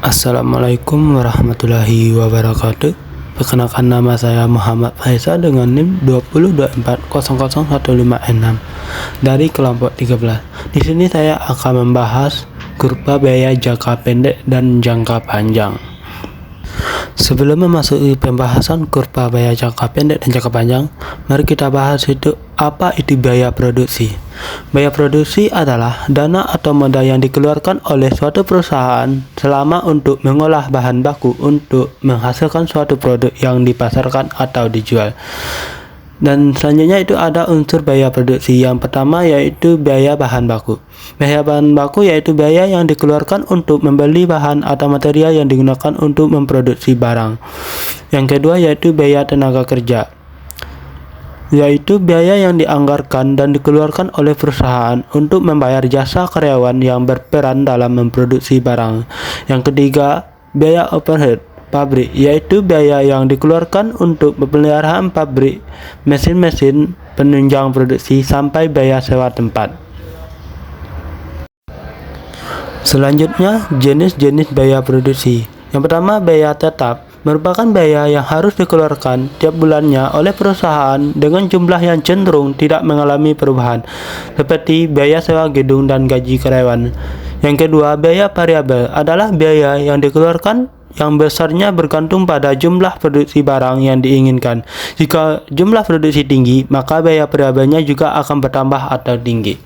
Assalamualaikum warahmatullahi wabarakatuh. Perkenalkan, nama saya Muhammad Faisal dengan NIM 202400101506 dari kelompok 13. Di sini saya akan membahas kurva biaya jangka pendek dan jangka panjang. Sebelum memasuki pembahasan kurva biaya jangka pendek dan jangka panjang, mari kita bahas apa itu biaya produksi. Biaya produksi adalah dana atau modal yang dikeluarkan oleh suatu perusahaan selama untuk mengolah bahan baku untuk menghasilkan suatu produk yang dipasarkan atau dijual. Dan selanjutnya itu ada unsur biaya produksi. Yang pertama yaitu biaya bahan baku. Biaya bahan baku yaitu biaya yang dikeluarkan untuk membeli bahan atau material yang digunakan untuk memproduksi barang. Yang kedua yaitu biaya tenaga kerja, yaitu biaya yang dianggarkan dan dikeluarkan oleh perusahaan untuk membayar jasa karyawan yang berperan dalam memproduksi barang. Yang ketiga, biaya overhead pabrik, yaitu biaya yang dikeluarkan untuk pemeliharaan pabrik, mesin-mesin penunjang produksi, sampai biaya sewa tempat. Selanjutnya, jenis-jenis biaya produksi. Yang pertama, biaya tetap merupakan biaya yang harus dikeluarkan tiap bulannya oleh perusahaan dengan jumlah yang cenderung tidak mengalami perubahan, seperti biaya sewa gedung dan gaji karyawan. Yang kedua, biaya variabel adalah biaya yang dikeluarkan yang besarnya bergantung pada jumlah produksi barang yang diinginkan. Jika jumlah produksi tinggi, maka biaya variabelnya juga akan bertambah atau tinggi.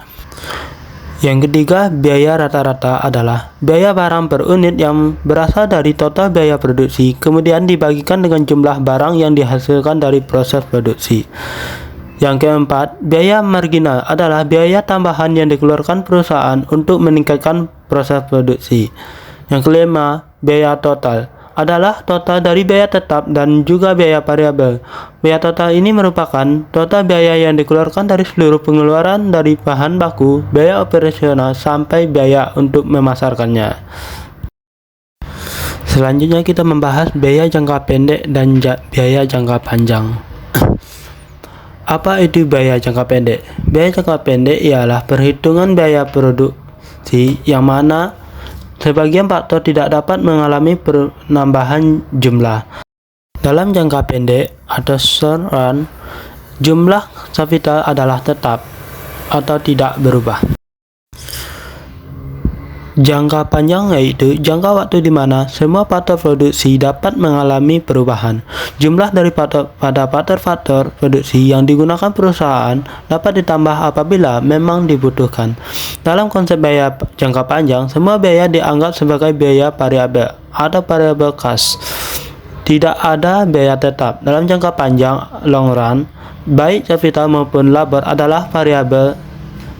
Yang ketiga, biaya rata-rata adalah biaya barang per unit yang berasal dari total biaya produksi, kemudian dibagikan dengan jumlah barang yang dihasilkan dari proses produksi. Yang keempat, biaya marginal adalah biaya tambahan yang dikeluarkan perusahaan untuk meningkatkan proses produksi. Yang kelima, biaya total adalah total dari biaya tetap dan juga biaya variabel. Biaya total ini merupakan total biaya yang dikeluarkan dari seluruh pengeluaran dari bahan baku, biaya operasional, sampai biaya untuk memasarkannya. Selanjutnya kita membahas biaya jangka pendek dan biaya jangka panjang. Apa itu biaya jangka pendek? Biaya jangka pendek ialah perhitungan biaya produksi yang mana sebagian faktor tidak dapat mengalami penambahan jumlah. Dalam jangka pendek atau short run, jumlah kapital adalah tetap atau tidak berubah. Jangka panjang yaitu jangka waktu di mana semua faktor produksi dapat mengalami perubahan. Jumlah dari faktor produksi yang digunakan perusahaan dapat ditambah apabila memang dibutuhkan. Dalam konsep biaya jangka panjang, semua biaya dianggap sebagai biaya variabel atau variable cost. Tidak ada biaya tetap. Dalam jangka panjang long run, baik kapital maupun labor adalah variabel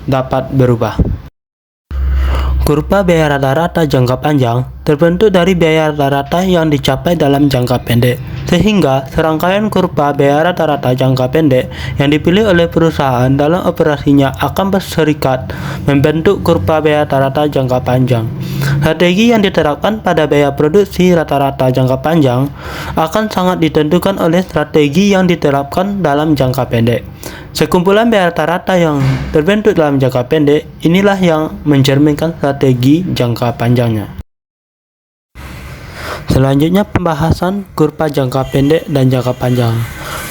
dapat berubah. Kurva biaya rata-rata jangka panjang terbentuk dari biaya rata-rata yang dicapai dalam jangka pendek, sehingga serangkaian kurva biaya rata-rata jangka pendek yang dipilih oleh perusahaan dalam operasinya akan berserikat membentuk kurva biaya rata-rata jangka panjang. Strategi yang diterapkan pada biaya produksi rata-rata jangka panjang akan sangat ditentukan oleh strategi yang diterapkan dalam jangka pendek. Sekumpulan biaya rata-rata yang terbentuk dalam jangka pendek inilah yang mencerminkan strategi jangka panjangnya. Selanjutnya pembahasan kurva jangka pendek dan jangka panjang.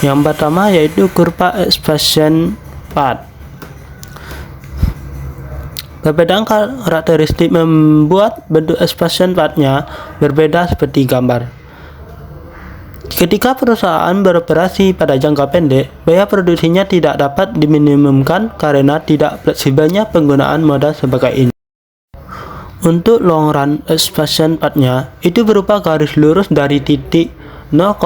Yang pertama yaitu kurva expansion path. Perbedaan karakteristik membuat bentuk expansion path-nya berbeda seperti gambar. Ketika perusahaan beroperasi pada jangka pendek, biaya produksinya tidak dapat diminimumkan karena tidak fleksibelnya penggunaan modal sebagai ini. Untuk long run expansion path-nya, itu berupa garis lurus dari titik 0,0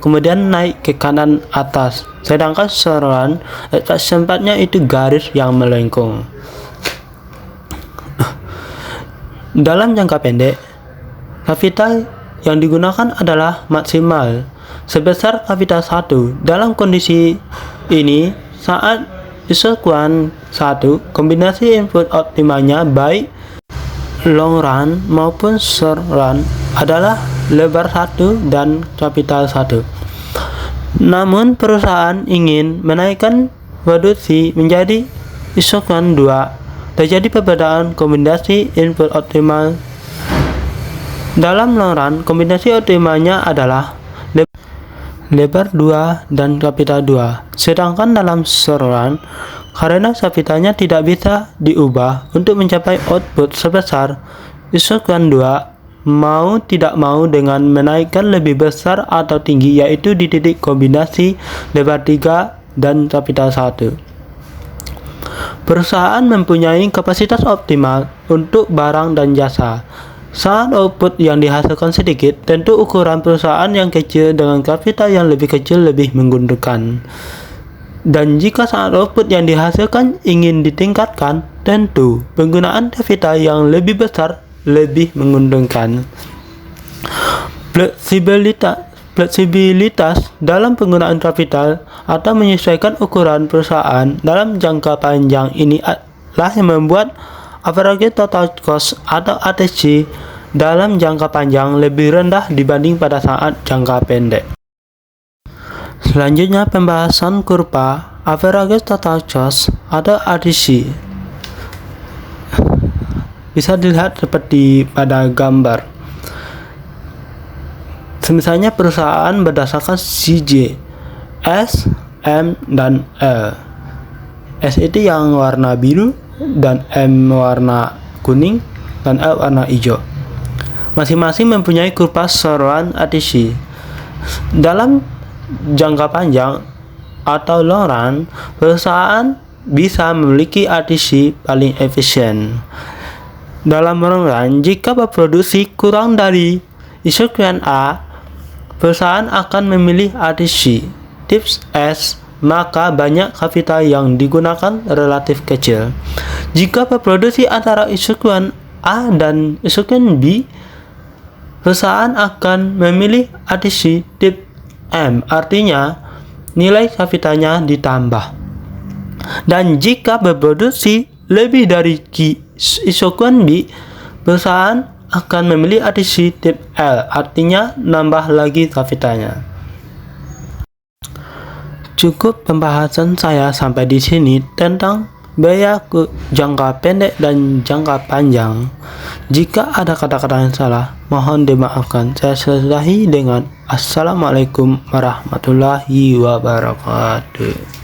kemudian naik ke kanan atas. Sedangkan short run expansion path-nya itu garis yang melengkung. Dalam jangka pendek, kapital yang digunakan adalah maksimal sebesar kapital 1. Dalam kondisi ini, saat isokuan 1, kombinasi input optimalnya baik long run maupun short run adalah lebar 1 dan kapital 1. Namun perusahaan ingin menaikkan produksi menjadi isokuan 2, terjadi perbedaan kombinasi input optimal Dalam long run, kombinasi optimalnya adalah lebar 2 dan kapital 2. Sedangkan dalam short run, karena kapitanya tidak bisa diubah untuk mencapai output sebesar isokuan 2, mau tidak mau dengan menaikkan lebih besar atau tinggi, yaitu di titik kombinasi lebar 3 dan kapital 1. Perusahaan mempunyai kapasitas optimal untuk barang dan jasa. Saat output yang dihasilkan sedikit, tentu ukuran perusahaan yang kecil dengan kapital yang lebih kecil lebih menguntungkan. Dan jika saat output yang dihasilkan ingin ditingkatkan, tentu penggunaan kapital yang lebih besar lebih menguntungkan. Fleksibilitas dalam penggunaan kapital atau menyesuaikan ukuran perusahaan dalam jangka panjang ini adalah yang membuat average total cost atau ATC dalam jangka panjang lebih rendah dibanding pada saat jangka pendek. Selanjutnya, pembahasan kurva average total cost atau ATC. Bisa dilihat seperti pada gambar. Misalnya perusahaan berdasarkan CJ, S, M, dan L. S itu yang warna biru, dan M warna kuning, dan L warna hijau. Masing-masing mempunyai kurva short run ATC. Dalam jangka panjang atau long run, perusahaan bisa memiliki ATC paling efisien. Dalam long run, jika berproduksi kurang dari isokuan A, perusahaan akan memilih ATC tips S, maka banyak kapital yang digunakan relatif kecil. Jika berproduksi antara isokuan A dan isokuan B, perusahaan akan memilih ATC tip M, artinya nilai kapitalnya ditambah. Dan jika berproduksi lebih dari isokuan B, perusahaan akan memilih ATC tip L, artinya nambah lagi kapitalnya. Cukup pembahasan saya sampai di sini tentang biaya jangka pendek dan jangka panjang. Jika ada kata-kata yang salah, mohon dimaafkan. Saya selesai dengan Assalamualaikum warahmatullahi wabarakatuh.